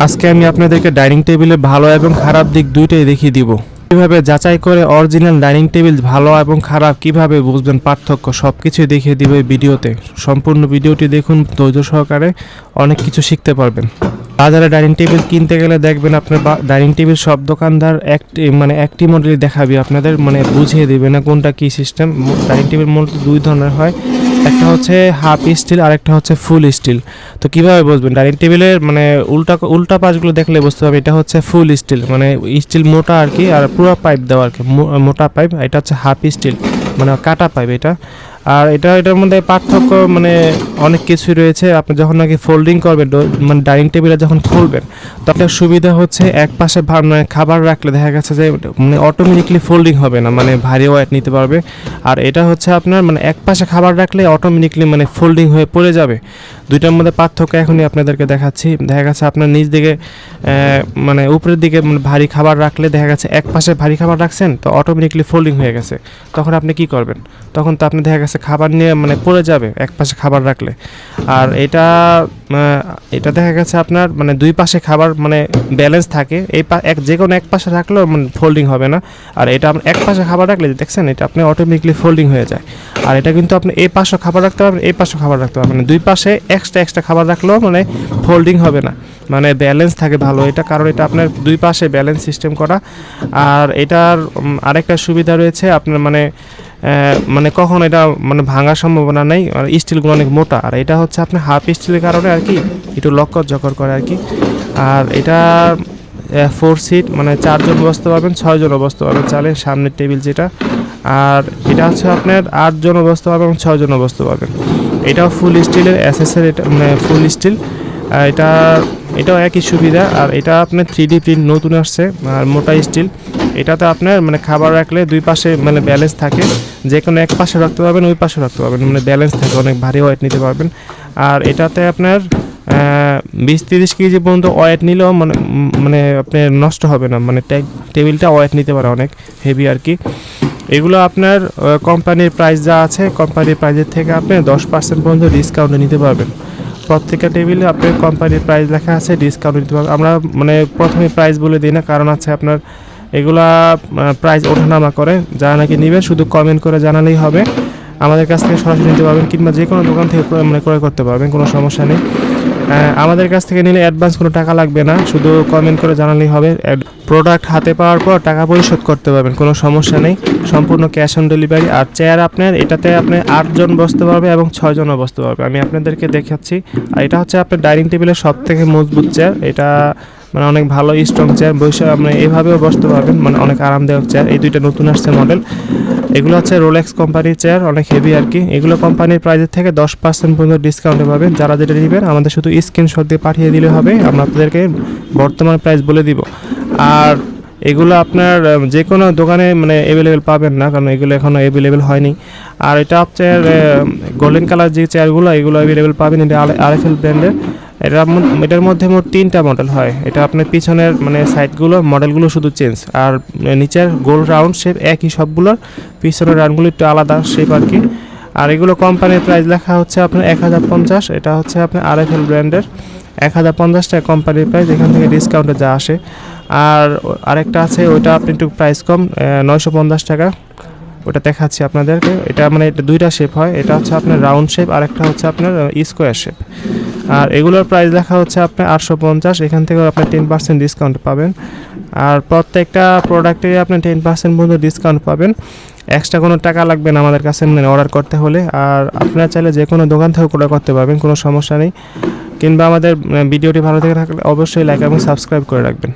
আজকে আমি আপনাদেরকে ডাইনিং টেবিলের ভালো এবং খারাপ দিক দুইটাই দেখিয়ে দিব। কিভাবে যাচাই করে অরিজিনাল ডাইনিং টেবিল ভালো এবং খারাপ কিভাবে বুঝবেন পার্থক্য সবকিছুই দেখিয়ে দিব এই ভিডিওতে। সম্পূর্ণ ভিডিওটি দেখুন ধৈর্য সহকারে, অনেক কিছু শিখতে পারবেন। বাজারে ডাইনিং টেবিল কিনতে গেলে দেখবেন আপনার ডাইনিং টেবিল সব দোকানদার একটি মডেলই দেখাবে, আপনাদের বুঝিয়ে দিবে না কোনটা কি সিস্টেম। ডাইনিং টেবিল মূলত দুই ধরনের হয়, একটা হচ্ছে হাফ স্টিল আর একটা হচ্ছে ফুল স্টিল। তো কিভাবে বুঝবেন ডাইনিং টেবিলের উল্টা পাশগুলো দেখলে বুঝতে হবে এটা হচ্ছে ফুল স্টিল, স্টিল মোটা আর কি, আর পুরো পাইপ দেওয়া আর কি, মোটা পাইপ। এটা হচ্ছে হাফ স্টিল কাটা পাইপ এটা। আর এটার মধ্যে পার্থক্য অনেক কিছুই রয়েছে। আপনি যখন নাকি ফোল্ডিং করবেন ডাইনিং টেবিলে যখন খুলবেন, তো আপনার সুবিধা হচ্ছে এক পাশে খাবার রাখলে দেখা গেছে যে অটোমেটিকলি ফোল্ডিং হবে না, ভারী ওয়েট নিতে পারবে। আর এটা হচ্ছে আপনার এক পাশে খাবার রাখলে অটোমেটিকলি ফোল্ডিং হয়ে পড়ে যাবে। দুইটার মধ্যে পার্থক্য এখনই আপনাদেরকে দেখাচ্ছি। দেখা গেছে আপনার নিচ দিকে উপরের দিকে ভারী খাবার রাখলে দেখা গেছে এক পাশে ভারী খাবার রাখছেন, তো অটোমেটিকলি ফোল্ডিং হয়ে গেছে। তখন আপনি কি করবেন? তখন তো আপনি দেখা গেছে খাবার নিয়ে পড়ে যাবে এক পাশে খাবার রাখলে। আর এটা দেখা গেছে আপনার দুই পাশে খাবার ব্যালেন্স থাকে, যে কোনো এক পাশে রাখলেও ফোল্ডিং হবে না। আর এটা এক পাশে খাবার রাখলে দেখছেন এটা আপনি অটোমেটিকলি ফোল্ডিং হয়ে যায়। আর এটা কিন্তু আপনি এই পাশেও খাবার রাখতে পারবেন, এই পাশেও খাবার রাখতে পারবেন, দুই পাশে এক্সট্রা খাবার রাখলেও ফোল্ডিং হবে না, ব্যালেন্স থাকে ভালো এটা, কারণ এটা আপনার দুই পাশে ব্যালেন্স সিস্টেম করা। আর এটার আরেকটা সুবিধা রয়েছে আপনার কখন এটা ভাঙার সম্ভাবনা নেই, আর স্টিলগুলো অনেক মোটা। আর এটা হচ্ছে আপনার হাফ স্টিলের কারণে আর কি একটু লক্কর জকর করে আর কি। আর এটা 4 সিট 4 জন বসতে পারবেন, 6 জন বসতে পারবেন চালে, সামনের টেবিল যেটা। আর এটা হচ্ছে আপনার 8 জন বসতে পারবেন এবং 6 জন বসতে পারবেন। এটাও ফুল স্টিলের এসএসের, এটা ফুল স্টিল। এটাও একই সুবিধা। আর এটা আপনার 3D প্রিন্ট নতুন আসছে, আর মোটা স্টিল। এটাতে আপনার খাবার রাখলে দুই পাশে ব্যালেন্স থাকে, যে কোনো এক পাশে রাখতে পারবেন, ওই পাশে রাখতে পারবেন, ব্যালেন্স থাকে, অনেক ভারী ওয়েট নিতে পারবেন। আর এটাতে আপনার 20-30 কেজি পর্যন্ত ওয়েট নিলেও আপনার নষ্ট হবে না, টেবিলটা ওয়েট নিতে পারে অনেক হেভি আর কি। এগুলো আপনার কোম্পানির প্রাইস যা আছে, কোম্পানির প্রাইসের থেকে আপনি 10% পর্যন্ত ডিসকাউন্টে নিতে পারবেন। প্রত্যেকটা টেবিলে আপনার কোম্পানির প্রাইস লেখা আছে, ডিসকাউন্ট দিতে পারবেন। আমরা প্রথমে প্রাইস বলে দিই না, কারণ আছে আপনার এগুলা প্রাইস ওঠানামা করে। যারা নাকি নেবেন শুধু কমেন্ট করে জানালেই হবে, আমাদের কাছ থেকে সরাসরি নিতে পারবেন, কিংবা যে কোনো দোকান থেকে ক্রয় করতে পারবেন, কোনো সমস্যা নেই। আমাদের কাছ থেকে নিলে অ্যাডভান্স কোনো টাকা লাগবে না, শুধু কমেন্ট করে জানালেই হবে। প্রোডাক্ট হাতে পাওয়ার পর টাকা পরিশোধ করতে পারবেন, কোনো সমস্যা নেই, সম্পূর্ণ ক্যাশ অন ডেলিভারি। আর চেয়ার আপনার এটাতে আপনি 8 জন বসতে পারবে এবং 6 জনও বসতে পারবে, আমি আপনাদেরকে দেখাচ্ছি। আর এটা হচ্ছে আপনার ডাইনিং টেবিলের সব থেকে মজবুত চেয়ার। এটা অনেক ভালো স্ট্রং চেয়ার, বসে আপনি এইভাবেও বসতে পারবেন, অনেক আরামদায়ক চেয়ার। এই দুইটা নতুন আসছে মডেল। এগুলো হচ্ছে রোলেক্স কোম্পানির চেয়ার, অনেক হেভি আর কি। এগুলো কোম্পানির প্রাইসের থেকে 10% পর্যন্ত ডিসকাউন্টে পাবেন। যারা যেটা নেবেন আমাদের শুধু স্ক্রিনশট দিয়ে পাঠিয়ে দিলে হবে, আমরা আপনাদেরকে বর্তমান প্রাইস বলে দিব। আর এগুলো আপনার যে কোনো দোকানে অ্যাভেলেবেল পাবেন না, কারণ এগুলো এখনও অ্যাভেলেবেল হয়নি। আর এটা আপনার গোল্ডেন কালার যে চেয়ারগুলো, এগুলো অ্যাভেলেবেল পাবেন, এটা আরএফএল ব্র্যান্ডের। এটার মধ্যে মোট 3টা মডেল হয়। এটা আপনার পিছনের সাইডগুলো মডেলগুলো শুধু চেঞ্জ, আর নিচের গোল রাউন্ড শেপ একই সবগুলোর, পিছনের রাউন্ডগুলো একটু আলাদা শেপ আর কি। আর এগুলো কোম্পানির প্রাইস লেখা হচ্ছে আপনার 1050। এটা হচ্ছে আপনার আরএফএল ব্র্যান্ডের 1050 টাকা কোম্পানির প্রাইস, এখান থেকে ডিসকাউন্টে যা আসে। আর আরেকটা আছে, ওইটা আপনি একটু প্রাইস কম, 950 টাকা, ওটা দেখাচ্ছি আপনাদেরকে। এটা এটা দুইটা শেপ হয়, এটা হচ্ছে আপনার রাউন্ড শেপ, আর একটা হচ্ছে আপনার স্কোয়ার শেপ। আর এগুলোর প্রাইস লেখা হচ্ছে আপনার 850, এখান থেকে আপনি 10% ডিসকাউন্ট পাবেন। আর প্রত্যেকটা প্রোডাক্টে আপনি 10% পর্যন্ত ডিসকাউন্ট পাবেন, এক্সট্রা কোনো টাকা লাগবে না আমাদের কাছে অর্ডার করতে হলে। আর আপনারা চাইলে যে কোনো দোকান থেকে অর্ডার করতে পারবেন, কোনো সমস্যা নেই। কিংবা আমাদের ভিডিওটি ভালো থেকে থাকলে অবশ্যই লাইক এবং সাবস্ক্রাইব করে রাখবেন।